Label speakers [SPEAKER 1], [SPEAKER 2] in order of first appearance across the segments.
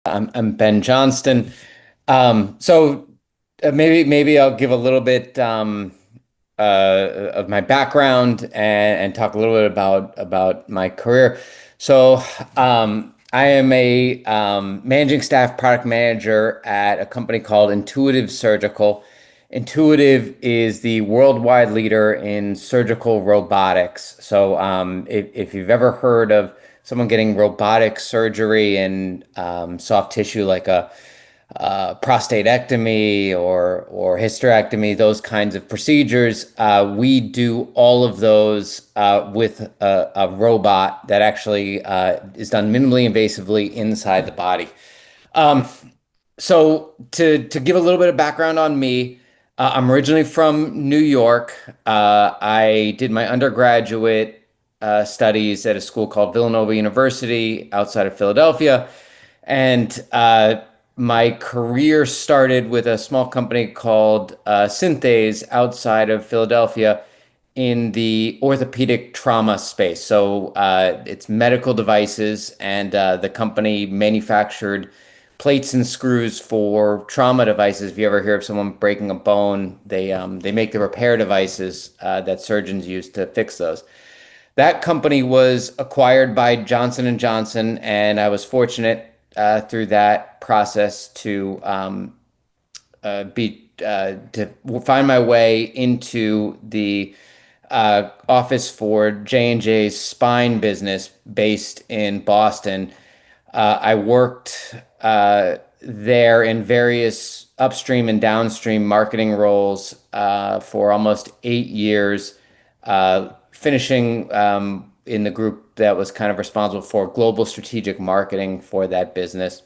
[SPEAKER 1] I'm Ben Johnston. Maybe I'll give a little bit of my background and talk a little bit about my career. I am a managing staff product manager at a company called Intuitive Surgical. Intuitive is the worldwide leader in surgical robotics. If you've ever heard of someone getting robotic surgery in soft tissue like a prostatectomy or hysterectomy, those kinds of procedures, we do all of those with a robot that actually is done minimally invasively inside the body. Um, to give a little bit of background on me, I'm originally from New York. I did my undergraduate studies at a school called Villanova University outside of Philadelphia. And my career started with a small company called Synthase outside of Philadelphia in the orthopedic trauma space. It's medical devices, and the company manufactured plates and screws for trauma devices. If you ever hear of someone breaking a bone, they make the repair devices that surgeons use to fix those. That company was acquired by Johnson and Johnson, and I was fortunate through that process to find my way into the office for J&J's spine business based in Boston. I worked there in various upstream and downstream marketing roles for almost 8 years, finishing in the group that was kind of responsible for global strategic marketing for that business.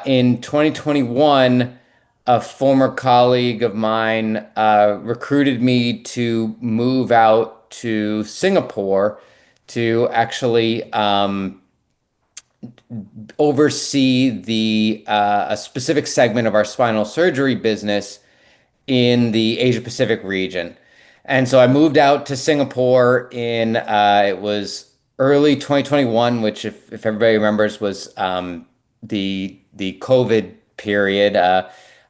[SPEAKER 1] In 2021, a former colleague of mine recruited me to move out to Singapore to actually oversee a specific segment of our spinal surgery business in the Asia Pacific region. And so I moved out to Singapore in it was early 2021, which if everybody remembers was the COVID period.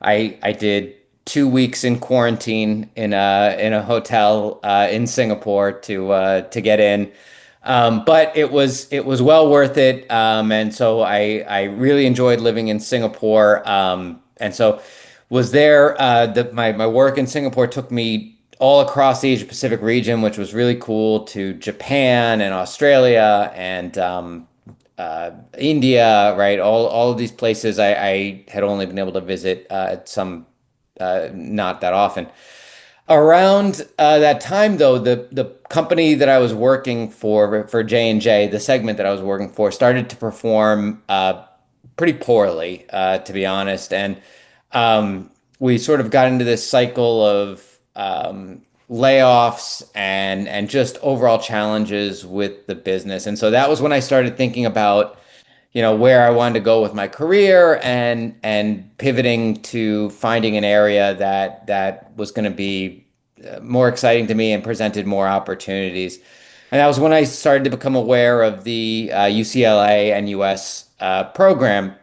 [SPEAKER 1] I did 2 weeks in quarantine in a hotel in Singapore to get in. But it was well worth it. And so I really enjoyed living in Singapore. And so was there. My work in Singapore took me all across the Asia Pacific region, which was really cool, to Japan and Australia and India, right? All of these places I had only been able to visit not that often. Around that time, though, the company that I was working for J&J, the segment that I was working for, started to perform pretty poorly, to be honest. And we sort of got into this cycle of layoffs and just overall challenges with the business. And so that was when I started thinking about, where I wanted to go with my career and pivoting to finding an area that was going to be more exciting to me and presented more opportunities. And that was when I started to become aware of the UCLA-NUS program.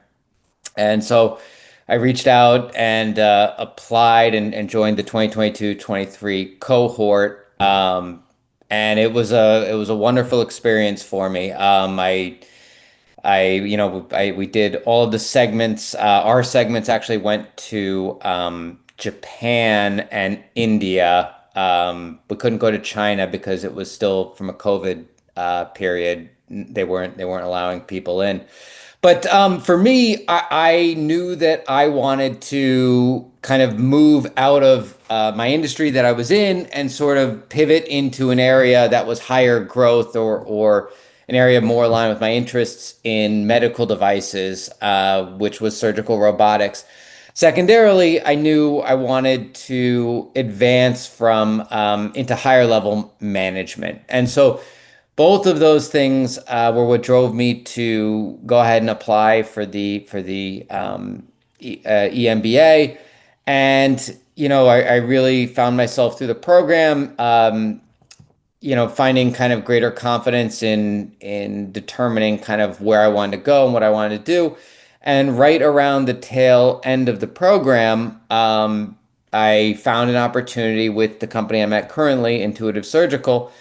[SPEAKER 1] And so I reached out and applied and joined the 2022-23 cohort. And it was a wonderful experience for me. We did all of the segments. Our segments actually went to Japan and India. We couldn't go to China because it was still from a COVID period. They weren't allowing people in. But for me, I knew that I wanted to kind of move out of my industry that I was in and sort of pivot into an area that was higher growth or an area more aligned with my interests in medical devices, which was surgical robotics. Secondarily, I knew I wanted to advance from into higher level management. And so both of those things were what drove me to go ahead and apply for the EMBA. And, I really found myself through the program, finding kind of greater confidence in determining kind of where I wanted to go and what I wanted to do. And right around the tail end of the program, I found an opportunity with the company I'm at currently, Intuitive Surgical,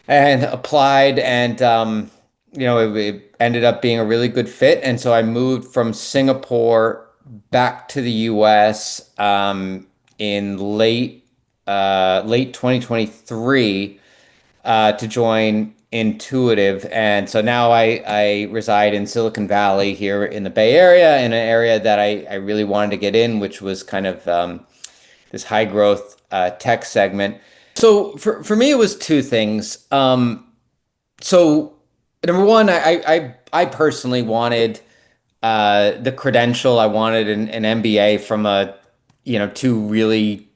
[SPEAKER 1] and applied and it ended up being a really good fit. And so I moved from Singapore back to the US in late 2023 to join Intuitive. And so now I reside in Silicon Valley here in the Bay Area, in an area that I really wanted to get in, which was kind of this high growth tech segment. So for me, it was two things. So number one, I personally wanted the credential. I wanted an MBA from two really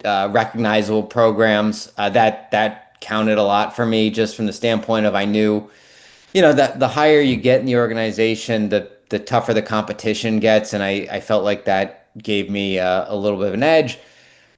[SPEAKER 1] recognizable programs that counted a lot for me, just from the standpoint of I knew, that the higher you get in the organization, the tougher the competition gets, and I felt like that gave me a little bit of an edge.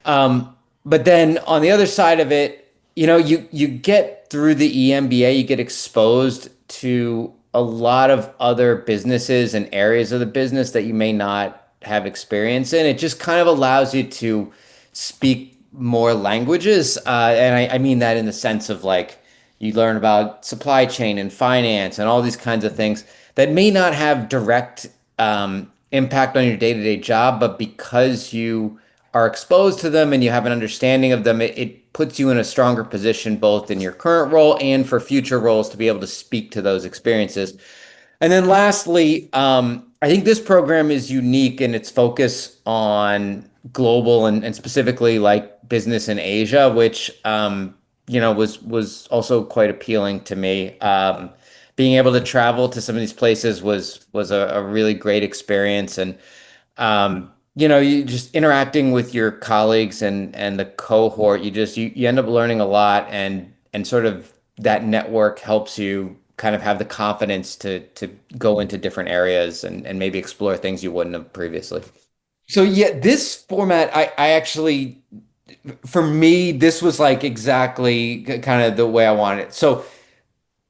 [SPEAKER 1] But then on the other side of it, you get through the EMBA, you get exposed to a lot of other businesses and areas of the business that you may not have experience in. It just kind of allows you to speak more languages. And I mean that in the sense of like you learn about supply chain and finance and all these kinds of things that may not have direct impact on your day-to-day job, but because you are exposed to them and you have an understanding of them, it puts you in a stronger position both in your current role and for future roles to be able to speak to those experiences. And then lastly, I think this program is unique in its focus on global and specifically like business in Asia, which was also quite appealing to me. Being able to travel to some of these places was a really great experience, and you just interacting with your colleagues and the cohort, you end up learning a lot, and sort of that network helps you kind of have the confidence to go into different areas and maybe explore things you wouldn't have previously. So yeah, this format, I actually, for me, this was like exactly kind of the way I wanted it. So,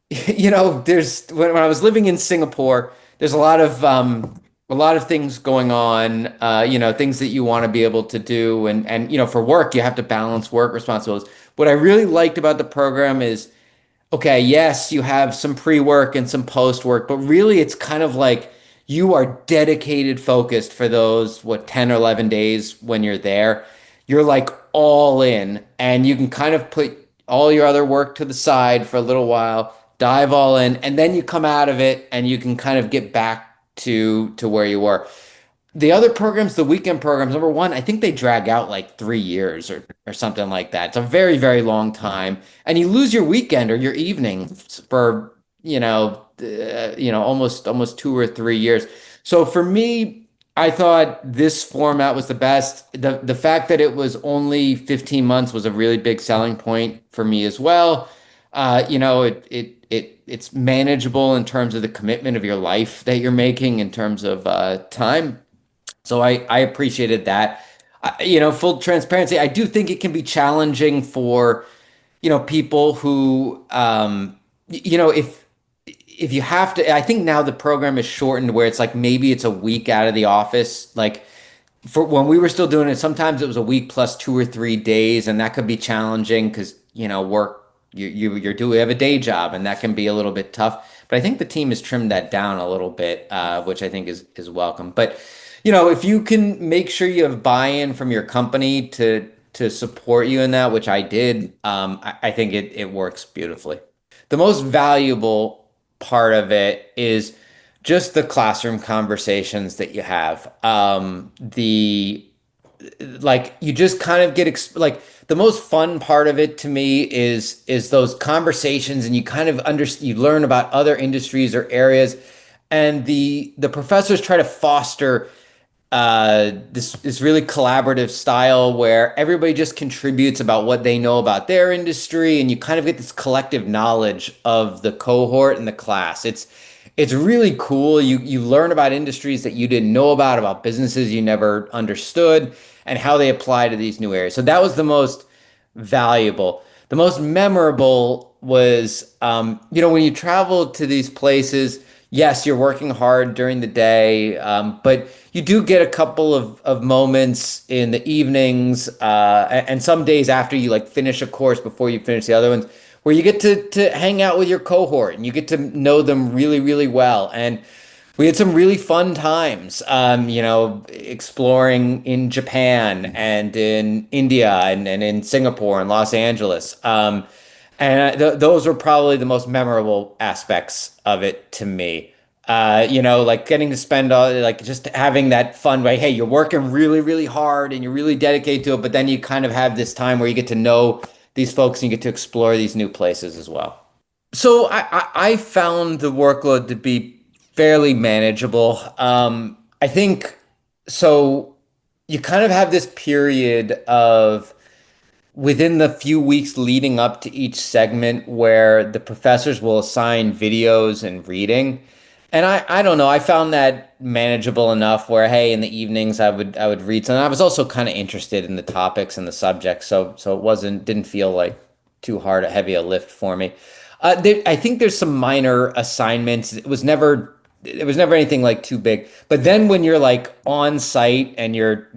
[SPEAKER 1] there's when I was living in Singapore, there's a lot of things going on, things that you want to be able to do, and for work, you have to balance work responsibilities. What I really liked about the program is, okay, yes, you have some pre-work and some post-work, but really it's kind of like you are dedicated, focused for those, 10 or 11 days when you're there. You're like all in, and you can kind of put all your other work to the side for a little while, dive all in, and then you come out of it and you can kind of get back to where you were. The other programs, the weekend programs, number one, I think they drag out like 3 years or something like that. It's a very, very long time. And you lose your weekend or your evening for, almost 2 or 3 years. So for me, I thought this format was the best. The fact that it was only 15 months was a really big selling point for me as well. It's manageable in terms of the commitment of your life that you're making in terms of time. So I appreciated that. Full transparency, I do think it can be challenging for, people who, if you have to, I think now the program is shortened where it's like maybe it's a week out of the office. Like for when we were still doing it, sometimes it was a week plus 2 or 3 days, and that could be challenging because, work, you have a day job, and that can be a little bit tough. But I think the team has trimmed that down a little bit, which I think is welcome. But if you can make sure you have buy-in from your company to support you in that, which I did, I think it works beautifully. The most valuable part of it is just the classroom conversations that you have. The like you just kind of get like the most fun part of it to me is those conversations, and you kind of you learn about other industries or areas, and the professors try to foster this really collaborative style where everybody just contributes about what they know about their industry, and you kind of get this collective knowledge of the cohort and the class. It's really cool. You learn about industries that you didn't know about businesses you never understood, and how they apply to these new areas. So that was the most valuable. The most memorable was, when you travel to these places, yes, you're working hard during the day, but you do get a couple of moments in the evenings, and some days after you like finish a course before you finish the other ones, where you get to hang out with your cohort and you get to know them really, really well. And we had some really fun times, exploring in Japan and in India and in Singapore and Los Angeles. And those were probably the most memorable aspects of it to me. Like getting to spend all, like just having that fun way. Hey, you're working really, really hard and you're really dedicated to it, but then you kind of have this time where you get to know these folks and you get to explore these new places as well. So I found the workload to be fairly manageable. I think so. You kind of have this period of within the few weeks leading up to each segment where the professors will assign videos and reading. And I don't know, I found that manageable enough where, hey, in the evenings I would read something. I was also kind of interested in the topics and the subjects, so it didn't feel like too hard, heavy a lift for me. I think there's some minor assignments. It was never anything like too big. But then when you're like on site and you're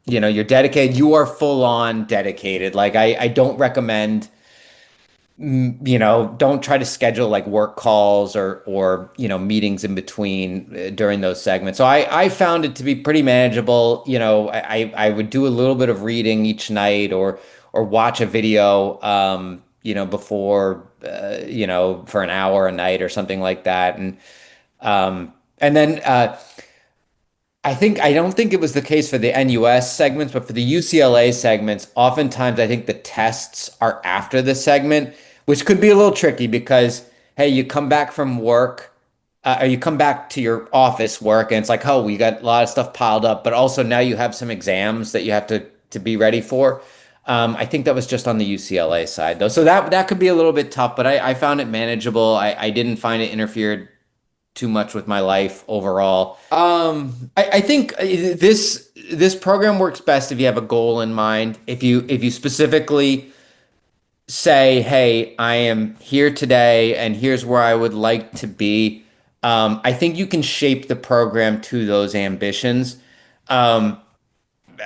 [SPEAKER 1] dedicated, you are full on dedicated. Like I don't recommend, don't try to schedule like work calls or meetings in between during those segments. So I found it to be pretty manageable. I would do a little bit of reading each night or watch a video before for an hour a night or something like that. And then I don't think it was the case for the NUS segments, but for the UCLA segments, oftentimes I think the tests are after the segment, which could be a little tricky because, hey, you come back from work, or you come back to your office work, and it's like, oh, we got a lot of stuff piled up, but also now you have some exams that you have to be ready for. I think that was just on the UCLA side, though, so that could be a little bit tough, but I found it manageable. I didn't find it interfered too much with my life overall. I think this program works best if you have a goal in mind. If you specifically say, "Hey, I am here today, and here's where I would like to be," I think you can shape the program to those ambitions. Um,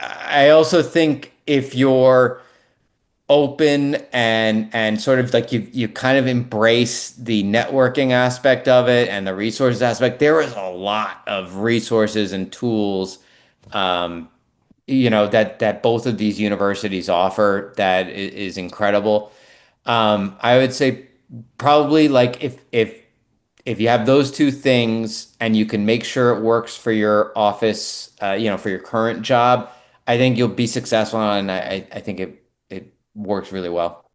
[SPEAKER 1] I also think if you're open and sort of like you kind of embrace the networking aspect of it and the resources aspect. There is a lot of resources and tools that both of these universities offer that is incredible. I would say probably like if you have those two things and you can make sure it works for your office, for your current job, I think you'll be successful and I think it works really well.